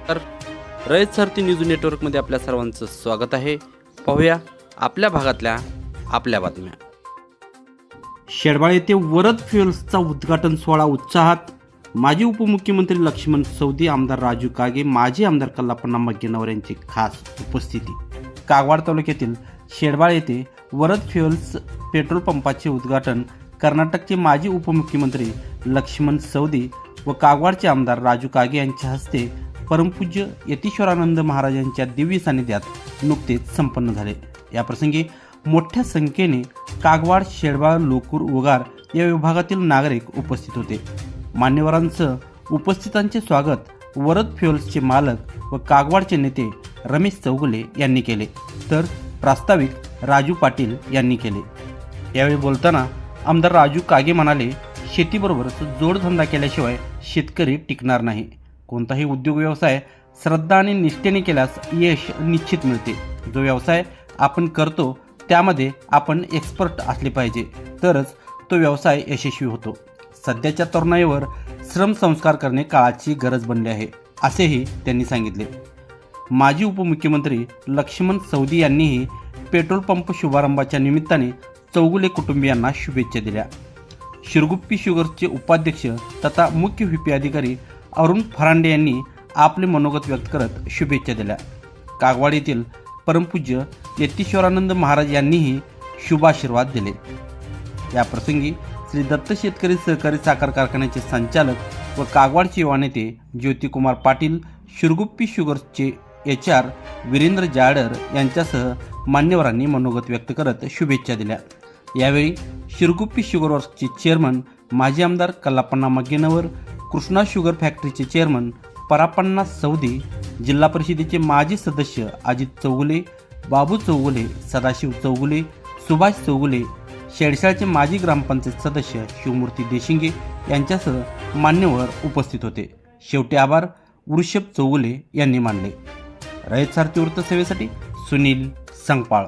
तर रयत सारथी न्यूज नेटवर्कमध्ये आपल्या सर्वांचं स्वागत आहे. पाहूया आपल्या भागातल्या आपल्या बातम्या. शेडबाळ येथे वरद फ्युएल्सचा उद्घाटन सोहळा उत्साहात. माजी उपमुख्यमंत्री लक्ष्मण सवदी, आमदार राजू कागे, माजी आमदार कल्लापण्णा मग्गेनवर यांची खास उपस्थिती. कागवाड तालुक्यातील शेडबाळ येथे वरद फ्युएल्स पेट्रोल पंपाचे उद्घाटन कर्नाटकचे माजी उपमुख्यमंत्री लक्ष्मण सवदी व कागवाडचे आमदार राजू कागे यांच्या हस्ते परमपूज्य यतीश्वरानंद महाराजांच्या दिव्य सानिध्यात नुकतेच संपन्न झाले. याप्रसंगी मोठ्या संख्येने कागवाड, शेडबाळ, लोकूर, उगार या विभागातील नागरिक उपस्थित होते. मान्यवरांसह उपस्थितांचे स्वागत वरद फ्युएल्सचे मालक व कागवाडचे नेते रमेश चौगुले यांनी केले, तर प्रास्ताविक राजू पाटील यांनी केले. यावेळी बोलताना आमदार राजू कागे म्हणाले, शेतीबरोबरच जोडधंदा केल्याशिवाय शेतकरी टिकणार नाही. कोणताही उद्योग व्यवसाय श्रद्धा आणि निष्ठेने केल्यास यश निश्चित मिळते. जो व्यवसाय आपण करतो त्यामध्ये आपण एक्सपर्ट असले पाहिजे, तरच तो व्यवसाय यशस्वी होतो. सध्याच्या तरुणाईवर श्रमसंस्कार करणे काळाची गरज बनली आहे, असेही त्यांनी सांगितले. माजी उपमुख्यमंत्री लक्ष्मण सवदी यांनीही पेट्रोल पंप शुभारंभाच्या निमित्ताने चौगुले कुटुंबियांना शुभेच्छा दिल्या. शिरगुप्पी शुगर्सचे उपाध्यक्ष तथा मुख्य व्हीपी अधिकारी अरुण फरांडे यांनी आपले मनोगत व्यक्त करत शुभेच्छा दिल्या. कागवाड येथील परमपूज्य यतीश्वरानंद महाराज यांनीही शुभाशीर्वाद दिले. याप्रसंगी श्री दत्त शेतकरी सहकारी साखर कारखान्याचे संचालक व कागवाडचे युवा नेते ज्योतिकुमार पाटील, शिरगुप्पी शुगर्सचे HR वीरेंद्र जाडर यांच्यासह मान्यवरांनी मनोगत व्यक्त करत शुभेच्छा दिल्या. यावेळी शिरगुप्पी शुगर वर्क्सचे चेअरमन माजी आमदार कल्लापण्णा मग्गेनवर, कृष्णा शुगर फॅक्टरीचे चेअरमन परापण्णा सवदी, जिल्हा परिषदेचे माजी सदस्य अजित चौगुले, बाबू चौगुले, सदाशिव चौगुले, सुभाष चौगुले, शेडशाळचे माजी ग्रामपंचायत सदस्य शिवमूर्ती देशिंगे यांच्यासह मान्यवर उपस्थित होते. शेवटी आभार वृषभ चौगुले यांनी मानले. रयत सारथी वृत्तसेवेसाठी सुनील संगपाळ.